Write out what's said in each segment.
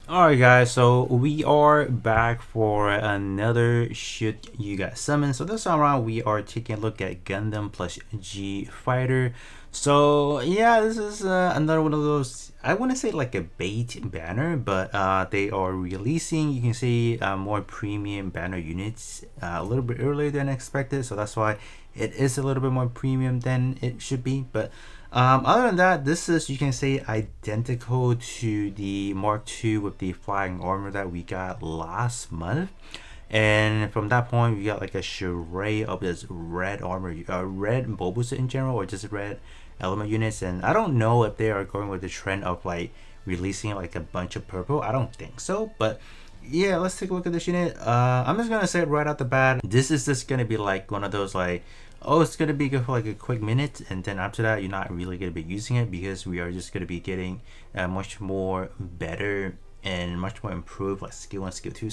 Alright guys, so we are back for another Should You Got Summoned. So this time around we are taking a look at Gundam plus G Fighter. So yeah, this is another one of those, I wouldn't say like a bait banner, but they are releasing, you can see more premium banner units a little bit earlier than expected. So that's why it is a little bit more premium than it should be. But other than that, this is, you can say, identical to the Mark II with the flying armor that we got last month. And from that point, we got like a charade of this red armor, red Mobusa in general, or just red element units. And I don't know if they are going with the trend of like releasing like a bunch of purple. I don't think so, but yeah, let's take a look at this unit. I'm just gonna say it right out the bat. This is just gonna be like one of those like, oh, it's gonna be good for like a quick minute, and then after that, you're not really gonna be using it because we are just gonna be getting much more better and much more improved like skill 1, skill 2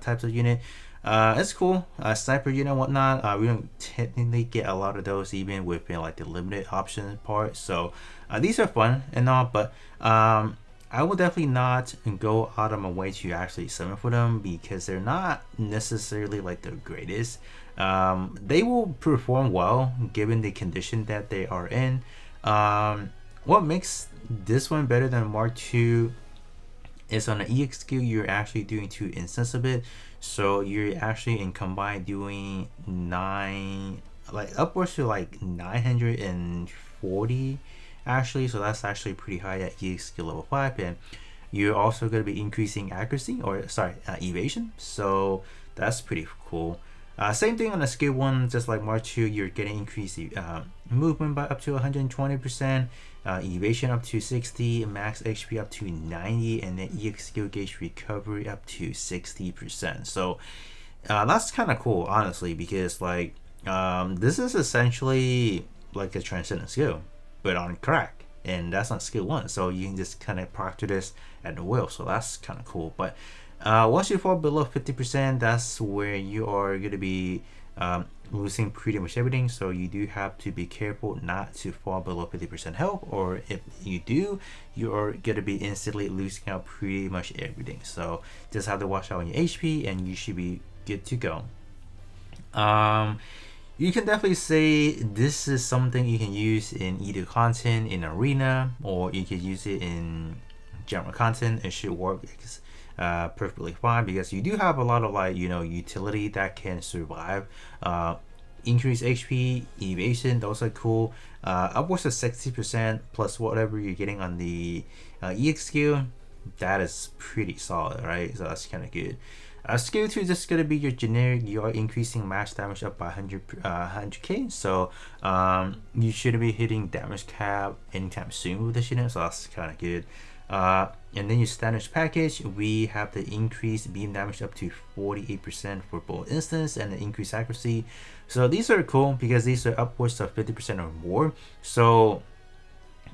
types of unit. It's cool. Sniper unit and whatnot. We don't technically get a lot of those even within like the limited option part. So these are fun and all, but I will definitely not go out of my way to actually summon for them because they're not necessarily like the greatest. They will perform well given the condition that they are in. What makes this one better than Mark II is on the EX skill, you're actually doing 2 instances of it. So you're actually in combined doing 9, like upwards to like 940 actually. So that's actually pretty high at EX skill level 5. And you're also going to be increasing accuracy, or sorry, evasion. So that's pretty cool. Same thing on the skill 1, just like Mark II, you're getting increased movement by up to 120%, evasion up to 60, max HP up to 90, and then EX skill gauge recovery up to 60%. So that's kind of cool, honestly, because like this is essentially like a transcendent skill, but on crack. And that's not skill 1, so you can just kind of proctor this at the will. So that's kind of cool. But once you fall below 50%, that's where you are going to be losing pretty much everything. So you do have to be careful not to fall below 50% health, or if you do, you are going to be instantly losing out pretty much everything. So just have to watch out on your HP and you should be good to go. You can definitely say this is something you can use in either content in arena, or you can use it in general content. It should work perfectly fine because you do have a lot of like, you know, utility that can survive. Increase HP, evasion, those are cool. Upwards of 60% plus whatever you're getting on the EX skill, that is pretty solid, right? So that's kind of good. Skill 2 is just going to be your generic. You are increasing max damage up by 100k, so you shouldn't be hitting damage cap anytime soon with this unit, so that's kind of good. And then your standard package, we have the increased beam damage up to 48% for both instance and the increased accuracy. So these are cool because these are upwards of 50% or more. So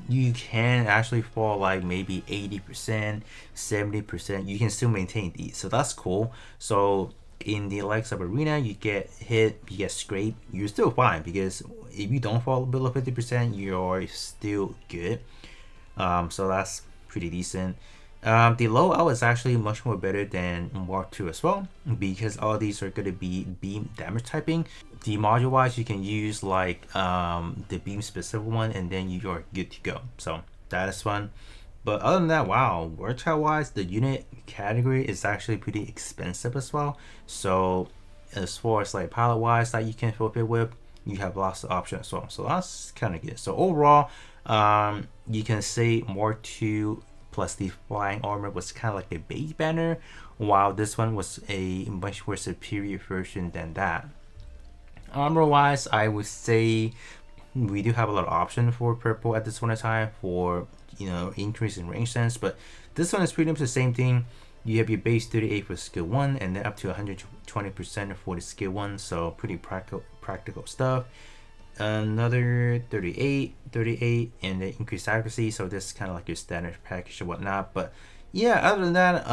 you can actually fall like maybe 80%, 70%. You can still maintain these, so that's cool. So in the likes of arena, you get hit, you get scraped, you're still fine because if you don't fall below 50%, you're still good. So that's pretty decent. The low out is actually much more better than Mark II as well because all these are going to be beam damage typing. The module wise, you can use like the beam specific one, and then you're good to go. So that is fun. But other than that, wow, workout wise, the unit category is actually pretty expensive as well. So as far as like pilot wise that you can fulfill with, you have lots of options as well. So that's kind of good. So overall, you can say Mark II plus the flying armor was kind of like a base banner, while this one was a much more superior version than that. Armor wise, I would say we do have a lot of option for purple at this point in time for, you know, increase in range sense, but this one is pretty much the same thing. You have your base 38 for skill 1 and then up to 120% for the skill 1, so pretty practical stuff. Another 38, and the increased accuracy, so this is kind of like your standard package or whatnot. But yeah, other than that,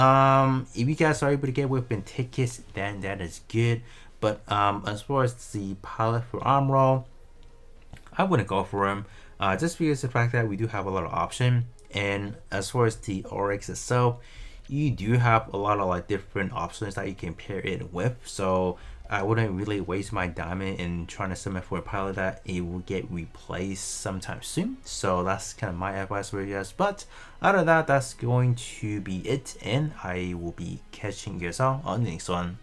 if you guys are able to get weapon tickets, then that is good. But as far as the pilot for Amuro, I wouldn't go for him, just because of the fact that we do have a lot of option. And as far as the RX itself, you do have a lot of like different options that you can pair it with. So I wouldn't really waste my diamond in trying to summon for a pilot that it will get replaced sometime soon. So that's kind of my advice for you guys. But other than that, that's going to be it, and I will be catching you guys all on the next one.